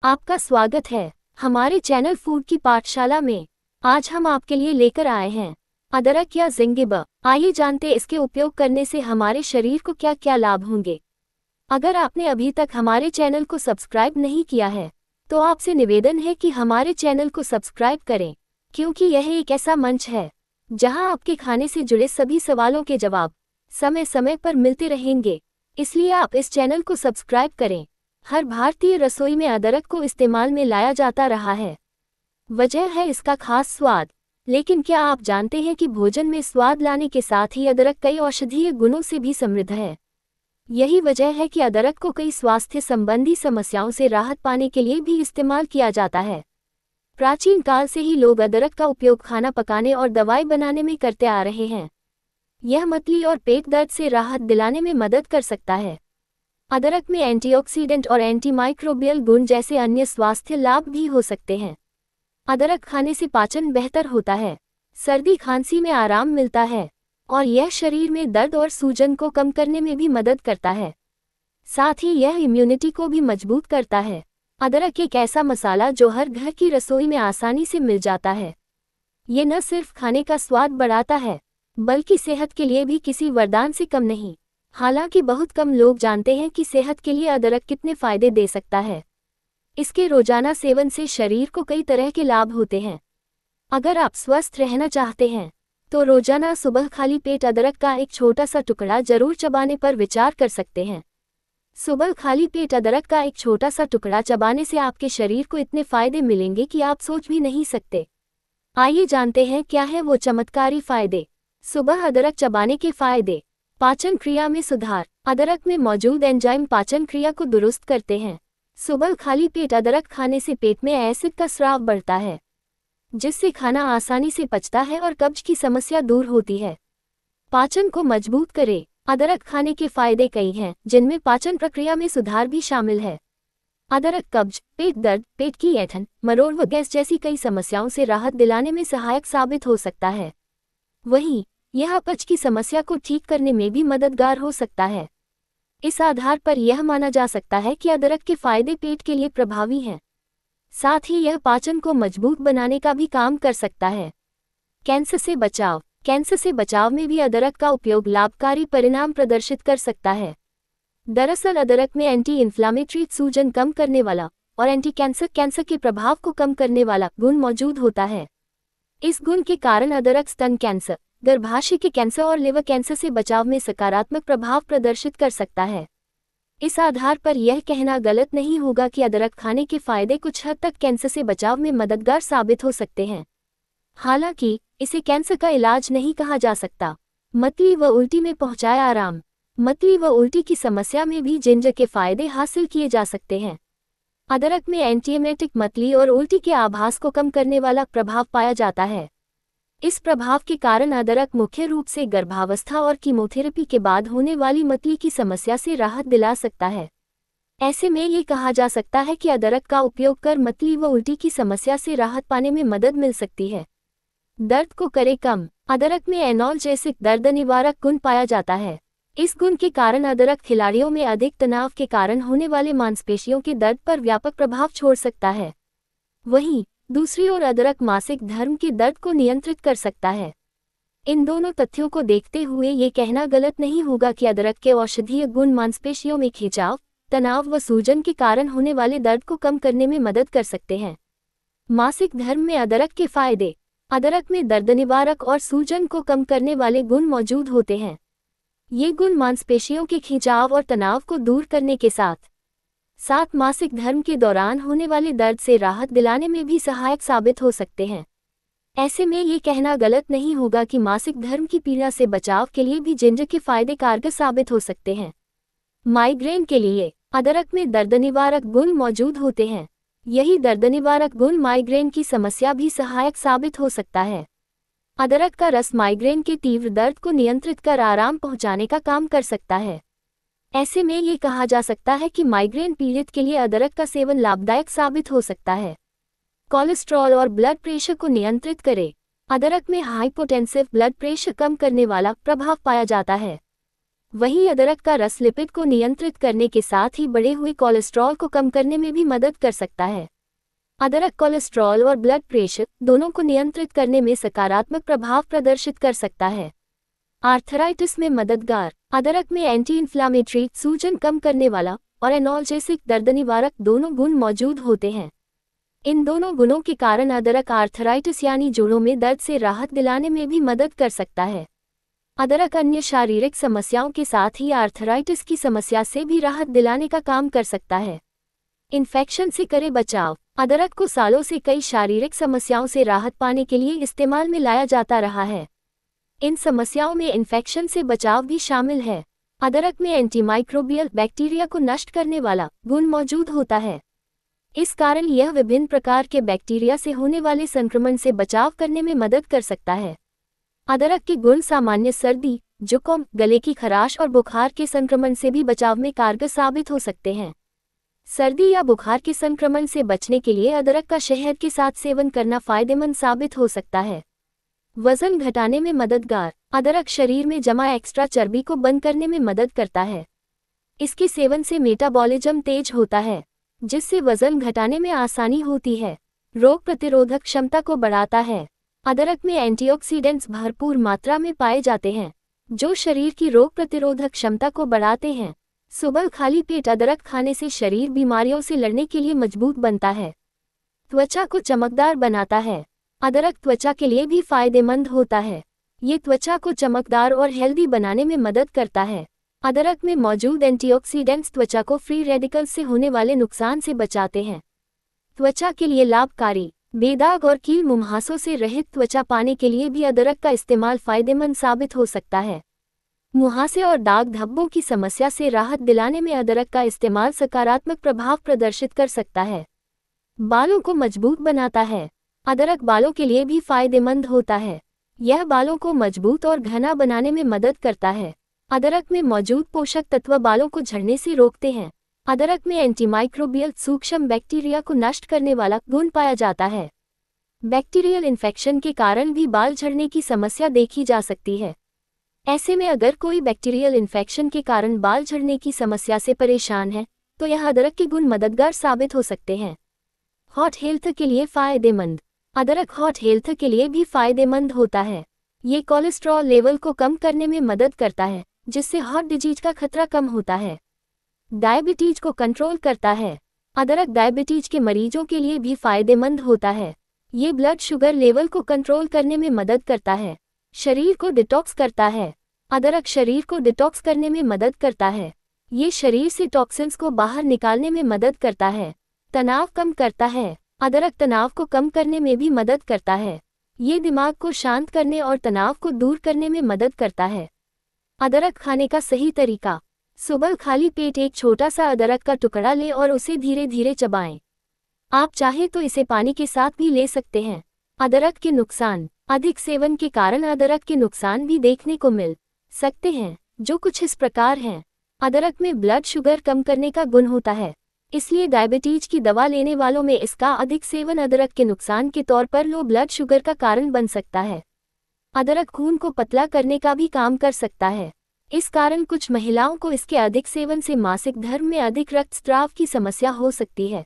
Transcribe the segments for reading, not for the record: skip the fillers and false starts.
आपका स्वागत है हमारे चैनल फूड की पाठशाला में। आज हम आपके लिए लेकर आए हैं अदरक या जिंजिबर। आइए जानते इसके उपयोग करने से हमारे शरीर को क्या क्या लाभ होंगे। अगर आपने अभी तक हमारे चैनल को सब्सक्राइब नहीं किया है तो आपसे निवेदन है कि हमारे चैनल को सब्सक्राइब करें, क्योंकि यह एक ऐसा मंच है जहां आपके खाने से जुड़े सभी सवालों के जवाब समय समय पर मिलते रहेंगे। इसलिए आप इस चैनल को सब्सक्राइब करें। हर भारतीय रसोई में अदरक को इस्तेमाल में लाया जाता रहा है। वजह है इसका खास स्वाद। लेकिन क्या आप जानते हैं कि भोजन में स्वाद लाने के साथ ही अदरक कई औषधीय गुणों से भी समृद्ध है। यही वजह है कि अदरक को कई स्वास्थ्य संबंधी समस्याओं से राहत पाने के लिए भी इस्तेमाल किया जाता है। प्राचीन काल से ही लोग अदरक का उपयोग खाना पकाने और दवाई बनाने में करते आ रहे हैं। यह मतली और पेट दर्द से राहत दिलाने में मदद कर सकता है। अदरक में एंटीऑक्सीडेंट और एंटीमाइक्रोबियल गुण जैसे अन्य स्वास्थ्य लाभ भी हो सकते हैं। अदरक खाने से पाचन बेहतर होता है, सर्दी खांसी में आराम मिलता है और यह शरीर में दर्द और सूजन को कम करने में भी मदद करता है। साथ ही यह इम्यूनिटी को भी मजबूत करता है। अदरक एक ऐसा मसाला जो हर घर की रसोई में आसानी से मिल जाता है। ये न सिर्फ खाने का स्वाद बढ़ाता है बल्कि सेहत के लिए भी किसी वरदान से कम नहीं। हालांकि बहुत कम लोग जानते हैं कि सेहत के लिए अदरक कितने फायदे दे सकता है। इसके रोजाना सेवन से शरीर को कई तरह के लाभ होते हैं। अगर आप स्वस्थ रहना चाहते हैं तो रोजाना सुबह खाली पेट अदरक का एक छोटा सा टुकड़ा जरूर चबाने पर विचार कर सकते हैं। सुबह खाली पेट अदरक का एक छोटा सा टुकड़ा चबाने से आपके शरीर को इतने फायदे मिलेंगे कि आप सोच भी नहीं सकते। आइए जानते हैं क्या है वो चमत्कारी फायदे। सुबह अदरक चबाने के फायदे। पाचन क्रिया में सुधार। अदरक में मौजूद एंजाइम पाचन क्रिया को दुरुस्त करते हैं। सुबह खाली पेट अदरक खाने से पेट में एसिड का स्राव बढ़ता है, जिससे खाना आसानी से पचता है और कब्ज की समस्या दूर होती है। पाचन को मजबूत करे। अदरक खाने के फायदे कई हैं, जिनमें पाचन प्रक्रिया में सुधार भी शामिल है। अदरक कब्ज, पेट दर्द, पेट की ऐंठन, मरोड़ व गैस जैसी कई समस्याओं से राहत दिलाने में सहायक साबित हो सकता है। वहीं यह अपच की समस्या को ठीक करने में भी मददगार हो सकता है। इस आधार पर यह माना जा सकता है कि अदरक के फायदे पेट के लिए प्रभावी हैं। साथ ही यह पाचन को मजबूत बनाने का भी काम कर सकता है। कैंसर से बचाव। कैंसर से बचाव में भी अदरक का उपयोग लाभकारी परिणाम प्रदर्शित कर सकता है। दरअसल अदरक में एंटी इन्फ्लामेटरी, सूजन कम करने वाला और एंटी कैंसर के प्रभाव को कम करने वाला गुण मौजूद होता है। इस गुण के कारण अदरक स्तन कैंसर, गर्भाशय के कैंसर और लिवर कैंसर से बचाव में सकारात्मक प्रभाव प्रदर्शित कर सकता है। इस आधार पर यह कहना गलत नहीं होगा कि अदरक खाने के फायदे कुछ हद तक कैंसर से बचाव में मददगार साबित हो सकते हैं। हालांकि इसे कैंसर का इलाज नहीं कहा जा सकता। मतली व उल्टी में पहुंचाए आराम। मतली व उल्टी की समस्या में भी जिंजर के फायदे हासिल किए जा सकते हैं। अदरक में एंटीएमेटिक मतली और उल्टी के आभास को कम करने वाला प्रभाव पाया जाता है। इस प्रभाव के कारण अदरक मुख्य रूप से गर्भावस्था और कीमोथेरेपी के बाद होने वाली मतली की समस्या से राहत दिला सकता है। ऐसे में ये कहा जा सकता है कि अदरक का उपयोग कर मतली व उल्टी की समस्या से राहत पाने में मदद मिल सकती है। दर्द को करे कम। अदरक में एनाल्जेसिक, दर्द निवारक गुण पाया जाता है। इस गुण के कारण अदरक खिलाड़ियों में अधिक तनाव के कारण होने वाले मांसपेशियों के दर्द पर व्यापक प्रभाव छोड़ सकता है। वहीं दूसरी ओर अदरक मासिक धर्म के दर्द को नियंत्रित कर सकता है। इन दोनों तथ्यों को देखते हुए ये कहना गलत नहीं होगा कि अदरक के औषधीय गुण मांसपेशियों में खिंचाव, तनाव व सूजन के कारण होने वाले दर्द को कम करने में मदद कर सकते हैं। मासिक धर्म में अदरक के फायदे। अदरक में दर्द निवारक और सूजन को कम करने वाले गुण मौजूद होते हैं। ये गुण मांसपेशियों के खिंचाव और तनाव को दूर करने के साथ मासिक धर्म के दौरान होने वाले दर्द से राहत दिलाने में भी सहायक साबित हो सकते हैं। ऐसे में ये कहना गलत नहीं होगा कि मासिक धर्म की पीड़ा से बचाव के लिए भी जिंजर के फायदे कारगर साबित हो सकते हैं। माइग्रेन के लिए अदरक में दर्द निवारक गुण मौजूद होते हैं। यही दर्द निवारक गुण माइग्रेन की समस्या भी सहायक साबित हो सकता है। अदरक का रस माइग्रेन के तीव्र दर्द को नियंत्रित कर आराम पहुंचाने का काम कर सकता है। ऐसे में ये कहा जा सकता है कि माइग्रेन पीड़ित के लिए अदरक का सेवन लाभदायक साबित हो सकता है। कोलेस्ट्रॉल और ब्लड प्रेशर को नियंत्रित करे। अदरक में हाइपोटेंसिव, ब्लड प्रेशर कम करने वाला प्रभाव पाया जाता है। वहीं अदरक का रस लिपिड को नियंत्रित करने के साथ ही बढ़े हुए कोलेस्ट्रॉल को कम करने में भी मदद कर सकता है। अदरक कोलेस्ट्रॉल और ब्लड प्रेशर दोनों को नियंत्रित करने में सकारात्मक प्रभाव प्रदर्शित कर सकता है। आर्थराइटिस में मददगार। अदरक में एंटी इन्फ्लामेटरी, सूजन कम करने वाला और एनाल्जेसिक, दर्द निवारक दोनों गुण मौजूद होते हैं। इन दोनों गुणों के कारण अदरक आर्थराइटिस यानी जोड़ों में दर्द से राहत दिलाने में भी मदद कर सकता है। अदरक अन्य शारीरिक समस्याओं के साथ ही आर्थराइटिस की समस्या से भी राहत दिलाने का काम कर सकता है। इन्फेक्शन से करे बचाव। अदरक को सालों से कई शारीरिक समस्याओं से राहत पाने के लिए इस्तेमाल में लाया जाता रहा है। इन समस्याओं में इन्फेक्शन से बचाव भी शामिल है। अदरक में एंटीमाइक्रोबियल, बैक्टीरिया को नष्ट करने वाला गुण मौजूद होता है। इस कारण यह विभिन्न प्रकार के बैक्टीरिया से होने वाले संक्रमण से बचाव करने में मदद कर सकता है। अदरक के गुण सामान्य सर्दी, जुकाम, गले की खराश और बुखार के संक्रमण से भी बचाव में कारगर साबित हो सकते हैं। सर्दी या बुखार के संक्रमण से बचने के लिए अदरक का शहद के साथ सेवन करना फायदेमंद साबित हो सकता है। वजन घटाने में मददगार। अदरक शरीर में जमा एक्स्ट्रा चर्बी को बंद करने में मदद करता है। इसके सेवन से मेटाबॉलिज्म तेज होता है, जिससे वजन घटाने में आसानी होती है। रोग प्रतिरोधक क्षमता को बढ़ाता है। अदरक में एंटीऑक्सीडेंट्स भरपूर मात्रा में पाए जाते हैं, जो शरीर की रोग प्रतिरोधक क्षमता को बढ़ाते हैं। सुबह खाली पेट अदरक खाने से शरीर बीमारियों से लड़ने के लिए मजबूत बनता है। त्वचा को चमकदार बनाता है। अदरक त्वचा के लिए भी फायदेमंद होता है। ये त्वचा को चमकदार और हेल्दी बनाने में मदद करता है। अदरक में मौजूद एंटीऑक्सीडेंट्स त्वचा को फ्री रेडिकल्स से होने वाले नुकसान से बचाते हैं। त्वचा के लिए लाभकारी। बेदाग और कील मुहासों से रहित त्वचा पाने के लिए भी अदरक का इस्तेमाल फायदेमंद साबित हो सकता है। मुहासे और दाग धब्बों की समस्या से राहत दिलाने में अदरक का इस्तेमाल सकारात्मक प्रभाव प्रदर्शित कर सकता है। बालों को मजबूत बनाता है। अदरक बालों के लिए भी फायदेमंद होता है। यह बालों को मजबूत और घना बनाने में मदद करता है। अदरक में मौजूद पोषक तत्व बालों को झड़ने से रोकते हैं। अदरक में एंटीमाइक्रोबियल, सूक्ष्म बैक्टीरिया को नष्ट करने वाला गुण पाया जाता है। बैक्टीरियल इन्फेक्शन के कारण भी बाल झड़ने की समस्या देखी जा सकती है। ऐसे में अगर कोई बैक्टीरियल इन्फेक्शन के कारण बाल झड़ने की समस्या से परेशान है, तो यह अदरक के गुण मददगार साबित हो सकते हैं। हॉट हेल्थ के लिए फायदेमंद। अदरक हॉट हेल्थ के लिए भी फायदेमंद होता है। ये कोलेस्ट्रॉल लेवल को कम करने में मदद करता है, जिससे हार्ट डिजीज का खतरा कम होता है। डायबिटीज को कंट्रोल करता है। अदरक डायबिटीज के मरीजों के लिए भी फायदेमंद होता है। ये ब्लड शुगर लेवल को कंट्रोल करने में मदद करता है। शरीर को डिटॉक्स करता है। अदरक शरीर को डिटॉक्स करने में मदद करता है। ये शरीर से टॉक्सिन्स को बाहर निकालने में मदद करता है। तनाव कम करता है। अदरक तनाव को कम करने में भी मदद करता है। ये दिमाग को शांत करने और तनाव को दूर करने में मदद करता है। अदरक खाने का सही तरीका। सुबह खाली पेट एक छोटा सा अदरक का टुकड़ा लें और उसे धीरे धीरे चबाएं। आप चाहे तो इसे पानी के साथ भी ले सकते हैं। अदरक के नुकसान। अधिक सेवन के कारण अदरक के नुकसान भी देखने को मिल सकते हैं, जो कुछ इस प्रकार हैं। अदरक में ब्लड शुगर कम करने का गुण होता है, इसलिए डायबिटीज की दवा लेने वालों में इसका अधिक सेवन अदरक के नुकसान के तौर पर लो ब्लड शुगर का कारण बन सकता है। अदरक खून को पतला करने का भी काम कर सकता है। इस कारण कुछ महिलाओं को इसके अधिक सेवन से मासिक धर्म में अधिक रक्तस्राव की समस्या हो सकती है।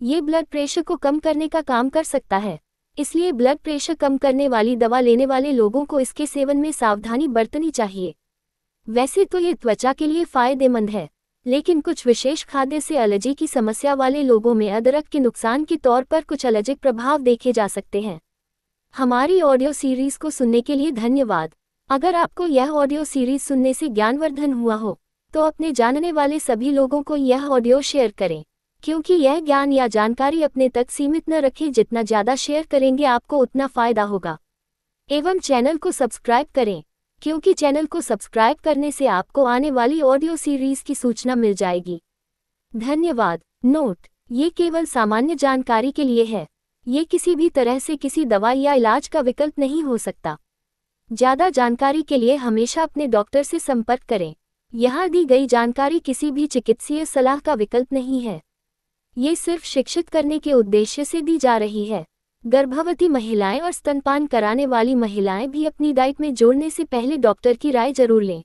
ये ब्लड प्रेशर को कम करने का काम कर सकता है, इसलिए ब्लड प्रेशर कम करने वाली दवा लेने वाले लोगों को इसके सेवन में सावधानी बरतनी चाहिए। वैसे तो ये त्वचा के लिए फायदेमंद है, लेकिन कुछ विशेष खाद्य से एलर्जी की समस्या वाले लोगों में अदरक के नुकसान के तौर पर कुछ एलर्जिक प्रभाव देखे जा सकते हैं। हमारी ऑडियो सीरीज को सुनने के लिए धन्यवाद। अगर आपको यह ऑडियो सीरीज सुनने से ज्ञानवर्धन हुआ हो, तो अपने जानने वाले सभी लोगों को यह ऑडियो शेयर करें, क्योंकि यह ज्ञान या जानकारी अपने तक सीमित न रखें। जितना ज़्यादा शेयर करेंगे आपको उतना फ़ायदा होगा। एवं चैनल को सब्सक्राइब करें, क्योंकि चैनल को सब्सक्राइब करने से आपको आने वाली ऑडियो सीरीज की सूचना मिल जाएगी। धन्यवाद। नोट: ये केवल सामान्य जानकारी के लिए है। ये किसी भी तरह से किसी दवा या इलाज का विकल्प नहीं हो सकता। ज़्यादा जानकारी के लिए हमेशा अपने डॉक्टर से संपर्क करें। यहाँ दी गई जानकारी किसी भी चिकित्सीय सलाह का विकल्प नहीं है। ये सिर्फ शिक्षित करने के उद्देश्य से दी जा रही है। गर्भवती महिलाएं और स्तनपान कराने वाली महिलाएं भी अपनी डाइट में जोड़ने से पहले डॉक्टर की राय जरूर लें।